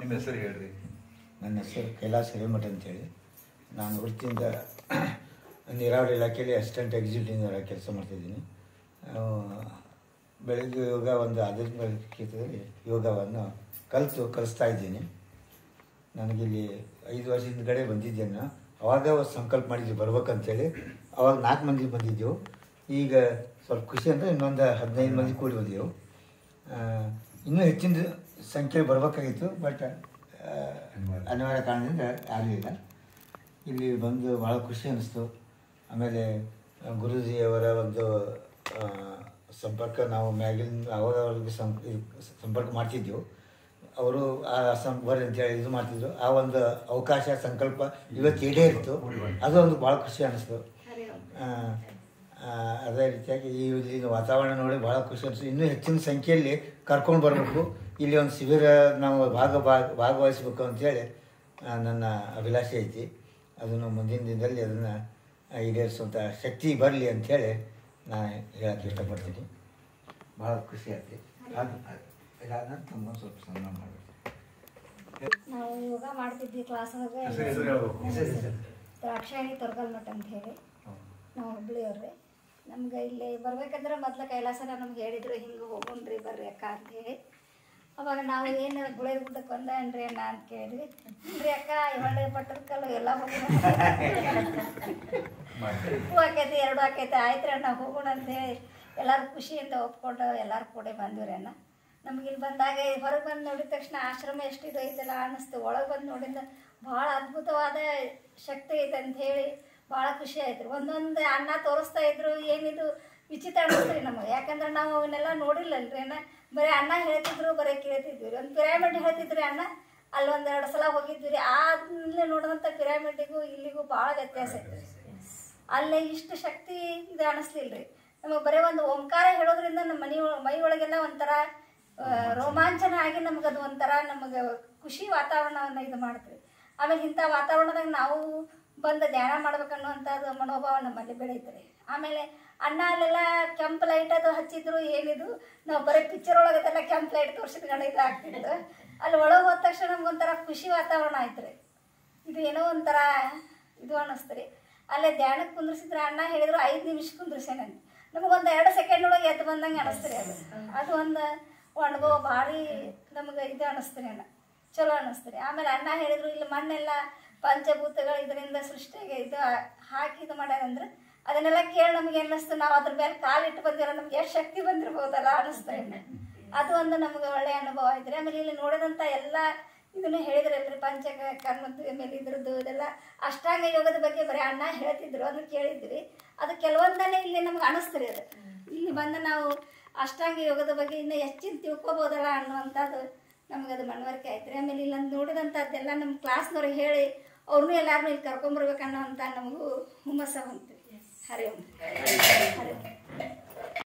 ನಿಮ್ಮ ಹೆಸರು ಹೇಳ್ರಿ. ನನ್ನ ಹೆಸರು ಕೈಲಾಸ ಹಿರೇಮಠ ಅಂತೇಳಿ. ನಾನು ವೃತ್ತಿಯಿಂದ ನೀರಾವರಿ ಇಲಾಖೆಯಲ್ಲಿ ಅಸಿಸ್ಟೆಂಟ್ ಎಕ್ಸಿಕ್ಯೂಟಿವ್ ಕೆಲಸ ಮಾಡ್ತಿದ್ದೀನಿ. ಬೆಳಗ್ಗೆ ಯೋಗ ಒಂದು ಆಧ್ಯಾತ್ಮಿಕದಲ್ಲಿ ಯೋಗವನ್ನು ಕಲಿಸ್ತಾ ಇದ್ದೀನಿ. ನನಗಿಲ್ಲಿ 5 ವರ್ಷದ ಹಿಂದ್ಗಡೆ ಬಂದಿದ್ದೇನೆ. ಅವಾಗ ಸಂಕಲ್ಪ ಮಾಡಿದ್ವಿ ಬರ್ಬೇಕಂತೇಳಿ. ಅವಾಗ 4 ಮಂದಿ ಬಂದಿದ್ದೆವು. ಈಗ ಸ್ವಲ್ಪ ಖುಷಿ ಅಂದರೆ ಇನ್ನೊಂದು 15 ಮಂದಿ ಕೂಡಿ ಬಂದೆವು. ಇನ್ನೂ ಹೆಚ್ಚಿನ ಸಂಖ್ಯೆ ಬರಬೇಕಾಗಿತ್ತು, ಬಟ್ ಅನಿವಾರ್ಯ ಕಾರಣದಿಂದ ಆಗಲಿಲ್ಲ. ಇಲ್ಲಿ ಬಂದು ಭಾಳ ಖುಷಿ ಅನ್ನಿಸ್ತು. ಆಮೇಲೆ ಗುರೂಜಿಯವರ ಒಂದು ಸಂಪರ್ಕ ನಾವು ಅವಾಗ ಅವ್ರಿಗೆ ಸಂಪರ್ಕ ಮಾಡ್ತಿದ್ದೆವು. ಅವರು ಆ ಬರ್ರಿ ಅಂತೇಳಿ ಇದು ಮಾಡ್ತಿದ್ರು. ಆ ಒಂದು ಅವಕಾಶ ಸಂಕಲ್ಪ ಇವತ್ತು ಈಡೇರಿತ್ತು. ಅದು ಒಂದು ಭಾಳ ಖುಷಿ ಅನ್ನಿಸ್ತು. ಅದೇ ರೀತಿಯಾಗಿ ಇಲ್ಲಿನ ವಾತಾವರಣ ನೋಡಿ ಭಾಳ ಖುಷಿ ಅನಿಸ್ತು. ಇನ್ನೂ ಹೆಚ್ಚಿನ ಸಂಖ್ಯೆಯಲ್ಲಿ ಕರ್ಕೊಂಡು ಬರಬೇಕು. ಇಲ್ಲಿ ಒಂದು ಶಿಬಿರ ನಾವು ಭಾಗವಹಿಸ್ಬೇಕು ಅಂತೇಳಿ ನನ್ನ ಅಭಿಲಾಷೆ ಐತಿ. ಅದನ್ನು ಮುಂದಿನ ದಿನದಲ್ಲಿ ಅದನ್ನು ಈಡೇರಿಸುವಂಥ ಶಕ್ತಿ ಬರಲಿ ಅಂಥೇಳಿ ನಾನು ಹೇಳೋಕ್ಕೆ ಇಷ್ಟಪಡ್ತೀನಿ. ಭಾಳ ಖುಷಿ ಆಗ್ತಿ. ಇದಾದ ತುಂಬ ಸ್ವಲ್ಪ ಸನ್ಮಾನ ಮಾಡಬೇಕು. ನಾವು ಯೋಗ ಮಾಡ್ತಿದ್ವಿ ಕ್ಲಾಸ್ ಒಳಗೆ. ದ್ರಾಕ್ಷಾಯಣಿ ತೊರಗಲ್ಮಠ ಅಂತ ಹೇಳಿ ನಾವು ಹುಬ್ಬಳ್ಳಿಯವ್ರಿ. ನಮ್ಗೆ ಇಲ್ಲಿ ಬರ್ಬೇಕಂದ್ರೆ ಮೊದಲು ಕೈಲಾಸನ ನಮ್ಗೆ ಹೇಳಿದ್ರು, ಹಿಂಗೆ ಹೋಗೋಣ್ರಿ ಬರ್ರಿ ಅಕ್ಕ ಅಂತ ಹೇಳಿ. ಅವಾಗ ನಾವು ಏನು ಗುಳೆ ಗುಡ್ಡಕ್ಕೆ ಒಂದೇನ್ರಿ ಅಣ್ಣ ಅಂತ ಕೇಳಿದ್ವಿ. ಇಲ್ರಿ ಅಕ್ಕ ಹೊಳ್ಳೆ ಪಟ್ಟದಕಲ್ಲು ಎಲ್ಲ ಹೋಗೋಣ, ಉಪ್ಪು ಆಕೈತಿ 2 ಆಕೈತಿ, ಆಯ್ತು ರೀ ಅಣ್ಣ ಹೋಗೋಣ ಅಂತೇಳಿ ಎಲ್ಲರೂ ಖುಷಿಯಿಂದ ಒಪ್ಕೊಂಡು ಎಲ್ಲರೂ ಕೂಡ ಬಂದಿವ್ರಿ ಅಣ್ಣ. ನಮ್ಗೆ ಇಲ್ಲಿ ಬಂದಾಗ ಹೊರಗೆ ಬಂದು ನೋಡಿದ ತಕ್ಷಣ ಆಶ್ರಮ ಎಷ್ಟಿದು ಐತಲ್ಲ ಅನ್ನಿಸ್ತು. ಒಳಗೆ ಬಂದು ನೋಡಿದ ಭಾಳ ಅದ್ಭುತವಾದ ಶಕ್ತಿ ಐತೆ ಅಂತ ಹೇಳಿ ಭಾಳ ಖುಷಿ ಆಯ್ತು. ಒಂದೊಂದು ಅಣ್ಣ ತೋರಿಸ್ತಾ ಇದ್ರು, ಏನಿದು ವಿಚಿತ್ರ ಅನ್ನಿಸ್ತು ರೀ ನಮಗೆ. ಯಾಕಂದ್ರೆ ನಾವು ಅವನ್ನೆಲ್ಲ ನೋಡಿಲ್ಲಲ್ರಿ ಅಣ್ಣ. ಬರೀ ಅಣ್ಣ ಹೇಳ್ತಿದ್ರು, ಬರೀ ಕೇಳ್ತಿದ್ವಿ ರೀ. ಒಂದು ಪಿರಾಮಿಡ್ ಹೇಳ್ತಿದ್ರಿ ಅಣ್ಣ, ಅಲ್ಲಿ 1-2 ಸಲ ಹೋಗಿದ್ವಿ ರೀ. ಅಲ್ಲಿ ನೋಡಿದಂಥ ಪಿರಾಮಿಡ್ಡಿಗೂ ಇಲ್ಲಿಗೂ ಭಾಳ ವ್ಯತ್ಯಾಸ ಐತೆ. ಅಲ್ಲೇ ಇಷ್ಟು ಶಕ್ತಿ ಇದು ಅನ್ನಿಸ್ಲಿಲ್ಲ ರೀ ನಮಗೆ. ಬರೀ ಒಂದು ಓಂಕಾರ ಹೇಳೋದ್ರಿಂದ ನಮ್ಮ ಮೈ ಒಳಗೆಲ್ಲ ಒಂಥರ ರೋಮಾಂಚನ ಆಗಿ ನಮಗದು ಒಂಥರ ನಮಗೆ ಖುಷಿ ವಾತಾವರಣವನ್ನು ಇದು ಮಾಡ್ತೀವಿ. ಆಮೇಲೆ ಇಂಥ ವಾತಾವರಣದಾಗ ನಾವು ಬಂದು ಧ್ಯಾನ ಮಾಡ್ಬೇಕನ್ನುವಂಥದ್ದು ಮನೋಭಾವ ನಮ್ಮಲ್ಲಿ ಬೆಳೀತಾರೆ. ಆಮೇಲೆ ಅಣ್ಣ ಅಲ್ಲೆಲ್ಲ ಕೆಂಪು ಲೈಟ್ ಅದು ಹಚ್ಚಿದ್ರು. ಏನಿದು ನಾವು ಬರೀ ಪಿಕ್ಚರ್ ಒಳಗದೆಲ್ಲ ಕೆಂಪು ಲೈಟ್ ತೋರಿಸಿದ್ಕೊಂಡು ಇದು ಆಗ್ತಿತ್ತು. ಅಲ್ಲಿ ಒಳಗೆ ಹೋದ ತಕ್ಷಣ ನಮ್ಗೊಂಥರ ಖುಷಿ ವಾತಾವರಣ ಆಯ್ತು ರೀ. ಇದು ಏನೋ ಒಂಥರ ಇದು ಅನ್ನಿಸ್ತು ರೀ. ಅಲ್ಲೇ ಧ್ಯಾನಕ್ಕೆ ಕುಂದ್ರಿಸಿದ್ರೆ ಅಣ್ಣ ಹೇಳಿದ್ರು 5 ನಿಮಿಷ ಕುಂದ್ರಿಸೇನಂತ. ನಮಗೊಂದು 2 ಸೆಕೆಂಡ್ ಒಳಗೆ ಎದ್ದು ಬಂದಂಗೆ ಅನ್ನಿಸ್ತು ರೀ. ಅದು ಒಂದು ಅನುಭವ ಭಾರಿ ನಮಗೆ ಇದು ಅನ್ನಿಸ್ತು ರೀ ಅಣ್ಣ, ಚಲೋ ಅನ್ನಿಸ್ತು ರೀ. ಆಮೇಲೆ ಅಣ್ಣ ಹೇಳಿದ್ರು ಇಲ್ಲಿ ಮಣ್ಣೆಲ್ಲ ಪಂಚಭೂತಗಳು ಇದರಿಂದ ಸೃಷ್ಟಿಗೆ ಇದು ಹಾಕಿ ಇದು ಮಾಡ್ಯಾರಂದ್ರೆ ಅದನ್ನೆಲ್ಲ ಕೇಳಿ ನಮಗೆ ಅನ್ನಿಸ್ತು, ನಾವು ಅದ್ರ ಮೇಲೆ ಕಾಲಿಟ್ಟು ಬಂದಿರೋ ನಮ್ಗೆ ಎಷ್ಟು ಶಕ್ತಿ ಬಂದಿರ್ಬೋದಲ್ಲ ಅನ್ನಿಸ್ತಾ ಇದೆ. ಅದು ಒಂದು ನಮಗೆ ಒಳ್ಳೆಯ ಅನುಭವ ಆಯ್ತು. ಆಮೇಲೆ ಇಲ್ಲಿ ನೋಡಿದಂಥ ಎಲ್ಲ ಇದನ್ನು ಹೇಳಿದ್ರಲ್ರಿ, ಕರ್ಮದ ಮೇಲೆ ಇದ್ರದ್ದು ಇದೆಲ್ಲ ಅಷ್ಟಾಂಗ ಯೋಗದ ಬಗ್ಗೆ ಬರೀ ಅಣ್ಣ ಹೇಳ್ತಿದ್ರು, ಅದನ್ನು ಕೇಳಿದ್ವಿ. ಅದು ಕೆಲವೊಂದನ್ನೇ ಇಲ್ಲಿ ನಮ್ಗೆ ಅನ್ನಿಸ್ತೀರಿ. ಅದು ಇಲ್ಲಿ ಬಂದು ನಾವು ಅಷ್ಟಾಂಗ ಯೋಗದ ಬಗ್ಗೆ ಇನ್ನೂ ಹೆಚ್ಚಿನ ತಿಳ್ಕೊಬೋದಲ್ಲ ಅನ್ನುವಂಥದ್ದು ನಮಗದು ಮನವರಿಕೆ ಆಯ್ತು ರೀ. ಆಮೇಲೆ ಇಲ್ಲಿ ನೋಡಿದಂಥದ್ದೆಲ್ಲ ನಮ್ಮ ಕ್ಲಾಸ್ನವ್ರಿಗೆ ಹೇಳಿ ಅವ್ರನ್ನೂ ಎಲ್ಲಾರನ್ನೂ ಇಲ್ಲಿ ಕರ್ಕೊಂಬರ್ಬೇಕನ್ನೋ ಅಂತ ನಮಗೂ ಹುಮ್ಮಸ್ಸ ಬಂತು. ಹರಿ ಓಂ. ಹರಿ ಓಂ.